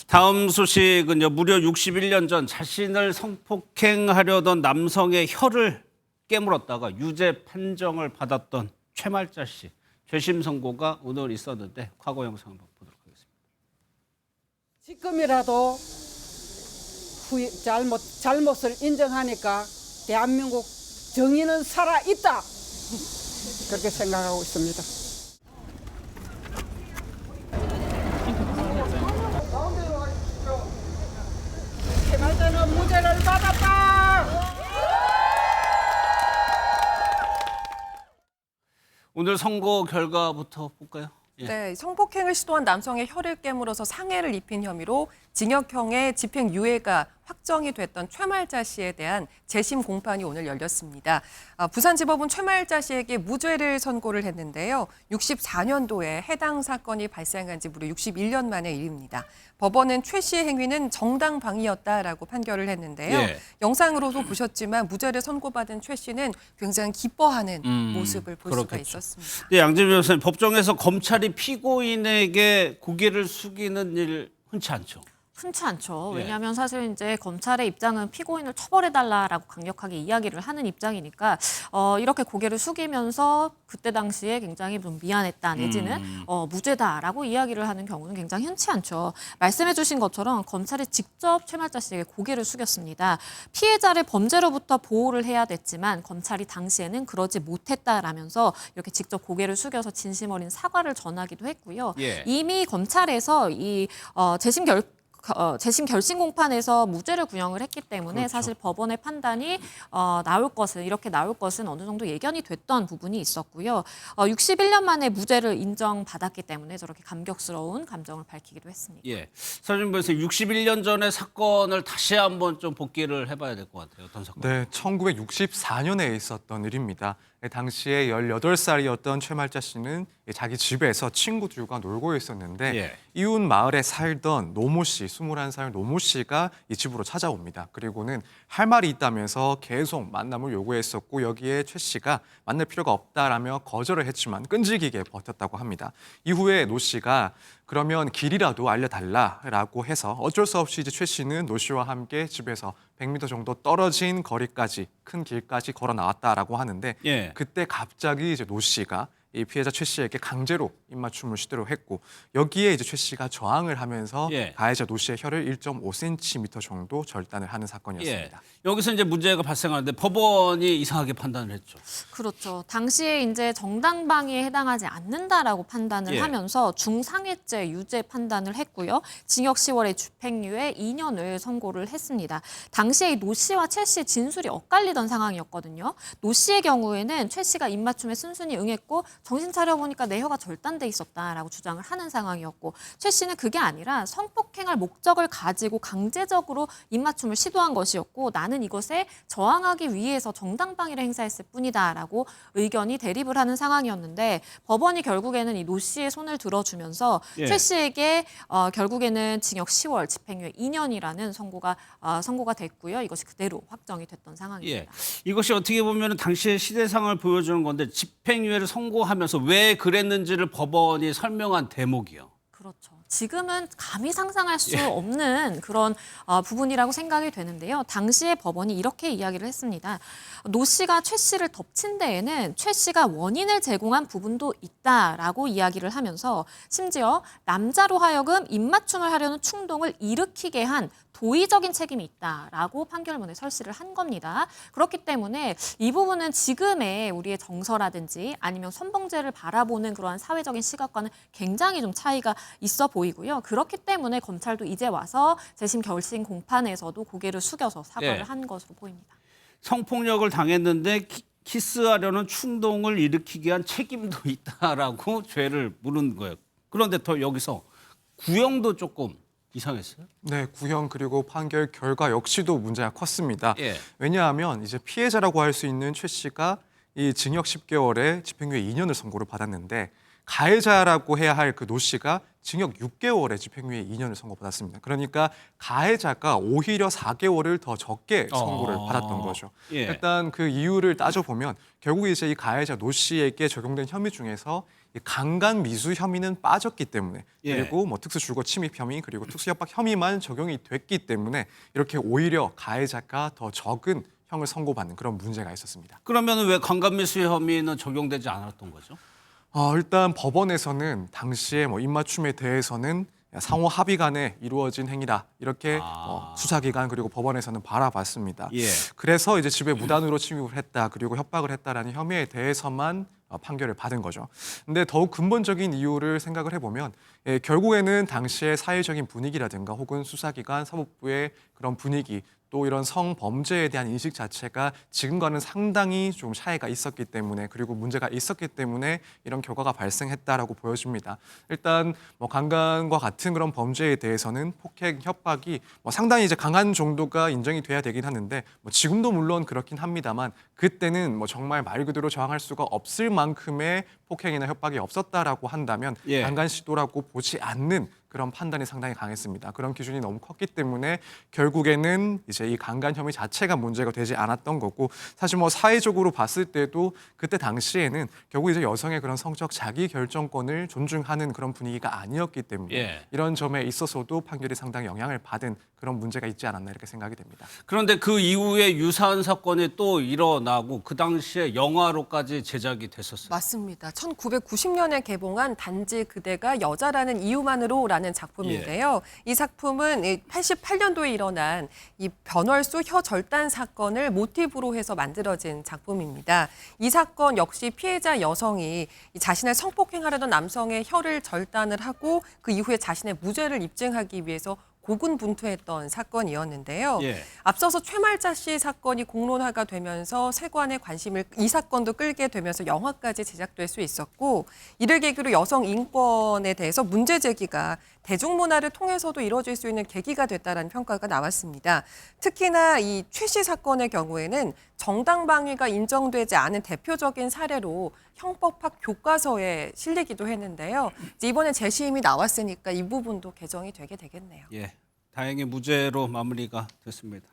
다음 소식은요. 무려 61년 전 자신을 성폭행하려던 남성의 혀를 깨물었다가 유죄 판정을 받았던 최말자 씨. 재심 선고가 오늘 있었는데 과거 영상 한번 보도록 하겠습니다. 지금이라도 잘못을 인정하니까 대한민국 정의는 살아있다. 그렇게 생각하고 있습니다. 최말자는 무죄를 받았다. 오늘 선고 결과부터 볼까요? 예. 네, 성폭행을 시도한 남성의 혀를 깨물어서 상해를 입힌 혐의로 징역형의 집행유예가 확정이 됐던 최말자 씨에 대한 재심 공판이 오늘 열렸습니다. 부산지법은 최말자 씨에게 무죄를 선고를 했는데요. 64년도에 해당 사건이 발생한 지 무려 61년 만의 일입니다. 법원은 최 씨의 행위는 정당방위였다라고 판결을 했는데요. 예. 영상으로도 보셨지만 무죄를 선고받은 최 씨는 굉장히 기뻐하는 모습을 볼 수가 그렇겠죠. 있었습니다. 네, 양재민 변호사님, 법정에서 검찰이 피고인에게 고개를 숙이는 일 흔치 않죠. 흔치 않죠. 예. 왜냐하면 사실 이제 검찰의 입장은 피고인을 처벌해달라라고 강력하게 이야기를 하는 입장이니까 이렇게 고개를 숙이면서 그때 당시에 굉장히 좀 미안했다 내지는 무죄다라고 이야기를 하는 경우는 굉장히 흔치 않죠. 말씀해주신 것처럼 검찰이 직접 최말자 씨에게 고개를 숙였습니다. 피해자를 범죄로부터 보호를 해야 됐지만 검찰이 당시에는 그러지 못했다라면서 이렇게 직접 고개를 숙여서 진심 어린 사과를 전하기도 했고요. 예. 이미 검찰에서 이 재심 결심 공판에서 무죄를 구형을 했기 때문에 그렇죠. 사실 법원의 판단이 이렇게 나올 것은 어느 정도 예견이 됐던 부분이 있었고요. 61년 만에 무죄를 인정받았기 때문에 저렇게 감격스러운 감정을 밝히기도 했습니다. 예. 서준 변호사님, 61년 전의 사건을 다시 한번 좀 복기를 해봐야 될 것 같아요. 어떤 사건? 네, 1964년에 있었던 일입니다. 당시에 18살이었던 최말자 씨는 자기 집에서 친구들과 놀고 있었는데 예. 이웃 마을에 살던 노모 씨, 21살 노모 씨가 이 집으로 찾아옵니다. 그리고는 할 말이 있다면서 계속 만남을 요구했었고 여기에 최 씨가 만날 필요가 없다라며 거절을 했지만 끈질기게 버텼다고 합니다. 이후에 노 씨가 그러면 길이라도 알려달라라고 해서 어쩔 수 없이 이제 최 씨는 노 씨와 함께 집에서 100m 정도 떨어진 거리까지 큰 길까지 걸어 나왔다라고 하는데 예. 그때 갑자기 이제 노 씨가 이 피해자 최 씨에게 강제로 입맞춤을 시도를 했고 여기에 이제 최 씨가 저항을 하면서 예. 가해자 노 씨의 혀를 1.5cm 정도 절단을 하는 사건이었습니다. 예. 여기서 이제 문제가 발생하는데 법원이 이상하게 판단을 했죠. 그렇죠. 당시에 이제 정당방위에 해당하지 않는다라고 판단을 예. 하면서 중상해죄 유죄 판단을 했고요. 징역 10월에 집행유예 2년을 선고를 했습니다. 당시에 노 씨와 최 씨의 진술이 엇갈리던 상황이었거든요. 노 씨의 경우에는 최 씨가 입맞춤에 순순히 응했고 정신 차려보니까 내 혀가 절단돼 있었다라고 주장을 하는 상황이었고 최 씨는 그게 아니라 성폭행할 목적을 가지고 강제적으로 입맞춤을 시도한 것이었고 나는 이것에 저항하기 위해서 정당방위를 행사했을 뿐이다라고 의견이 대립을 하는 상황이었는데 법원이 결국에는 이 노 씨의 손을 들어주면서 예. 최 씨에게 결국에는 징역 10월 집행유예 2년이라는 선고가 됐고요. 이것이 그대로 확정이 됐던 상황입니다. 예. 이것이 어떻게 보면 당시의 시대상을 보여주는 건데 집행유예를 선고하면서 왜 그랬는지를 법원이 설명한 대목이요. 그렇죠. 지금은 감히 상상할 수 없는 그런 부분이라고 생각이 되는데요. 당시에 법원이 이렇게 이야기를 했습니다. 노 씨가 최 씨를 덮친 데에는 최 씨가 원인을 제공한 부분도 있다라고 이야기를 하면서 심지어 남자로 하여금 입맞춤을 하려는 충동을 일으키게 한 도의적인 책임이 있다라고 판결문에 설시를 한 겁니다. 그렇기 때문에 이 부분은 지금의 우리의 정서라든지 아니면 성범죄를 바라보는 그러한 사회적인 시각과는 굉장히 좀 차이가 있어 보이고요. 그렇기 때문에 검찰도 이제 와서 재심 결심 공판에서도 고개를 숙여서 사과를 예. 한 것으로 보입니다. 성폭력을 당했는데 키스하려는 충동을 일으키게 한 책임도 있다라고 죄를 물은 거예요. 그런데 더 여기서 구형도 조금 이상했어요? 네, 구형 그리고 판결 결과 역시도 문제가 컸습니다. 예. 왜냐하면 이제 피해자라고 할 수 있는 최 씨가 이 징역 10개월에 집행유예 2년을 선고를 받았는데 가해자라고 해야 할 그 노 씨가 징역 6개월에 집행유예 2년을 선고받았습니다. 그러니까 가해자가 오히려 4개월을 더 적게 선고를 받았던 거죠. 예. 일단 그 이유를 따져보면 결국 이제 이 가해자 노 씨에게 적용된 혐의 중에서 이 강간 미수 혐의는 빠졌기 때문에 예. 그리고 뭐 특수줄거 침입 혐의 그리고 특수협박 혐의만 적용이 됐기 때문에 이렇게 오히려 가해자가 더 적은 형을 선고받는 그런 문제가 있었습니다. 그러면 왜 강간미수 혐의는 적용되지 않았던 거죠? 일단 법원에서는 당시에 뭐 입맞춤에 대해서는 상호 합의 간에 이루어진 행위다 이렇게 수사기관 그리고 법원에서는 바라봤습니다. 예. 그래서 이제 집에 무단으로 침입을 했다 그리고 협박을 했다라는 혐의에 대해서만 판결을 받은 거죠. 근데 더욱 근본적인 이유를 생각을 해보면 결국에는 당시의 사회적인 분위기라든가 혹은 수사기관 사법부의 그런 분위기 또 이런 성범죄에 대한 인식 자체가 지금과는 상당히 좀 차이가 있었기 때문에 그리고 문제가 있었기 때문에 이런 결과가 발생했다라고 보여집니다. 일단 뭐 강간과 같은 그런 범죄에 대해서는 폭행, 협박이 뭐 상당히 이제 강한 정도가 인정이 돼야 되긴 하는데 뭐 지금도 물론 그렇긴 합니다만 그때는 뭐 정말 말 그대로 저항할 수가 없을 만큼의 폭행이나 협박이 없었다라고 한다면 예. 강간 시도라고 보지 않는 그런 판단이 상당히 강했습니다. 그런 기준이 너무 컸기 때문에 결국에는 이제 이 강간 혐의 자체가 문제가 되지 않았던 거고 사실 뭐 사회적으로 봤을 때도 그때 당시에는 결국 이제 여성의 그런 성적 자기 결정권을 존중하는 그런 분위기가 아니었기 때문에 예. 이런 점에 있어서도 판결이 상당히 영향을 받은 그런 문제가 있지 않았나 이렇게 생각이 됩니다. 그런데 그 이후에 유사한 사건이 또 일어나고 그 당시에 영화로까지 제작이 됐었어요. 맞습니다. 1990년에 개봉한 단지 그대가 여자라는 이유만으로라는 작품인데요. 이 작품은 88년도에 일어난 이 변월수 혀 절단 사건을 모티브로 해서 만들어진 작품입니다. 이 사건 역시 피해자 여성이 이 자신을 성폭행하려던 남성의 혀를 절단을 하고 그 이후에 자신의 무죄를 입증하기 위해서 고군분투했던 사건이었는데요. 예. 앞서서 최말자 씨 사건이 공론화가 되면서 세관의 관심을 이 사건도 끌게 되면서 영화까지 제작될 수 있었고 이를 계기로 여성 인권에 대해서 문제 제기가 대중문화를 통해서도 이루어질 수 있는 계기가 됐다라는 평가가 나왔습니다. 특히나 이 최 씨 사건의 경우에는 정당방위가 인정되지 않은 대표적인 사례로 형법학 교과서에 실리기도 했는데요. 이제 이번에 재심이 나왔으니까 이 부분도 개정이 되게 되겠네요. 예. 다행히 무죄로 마무리가 됐습니다.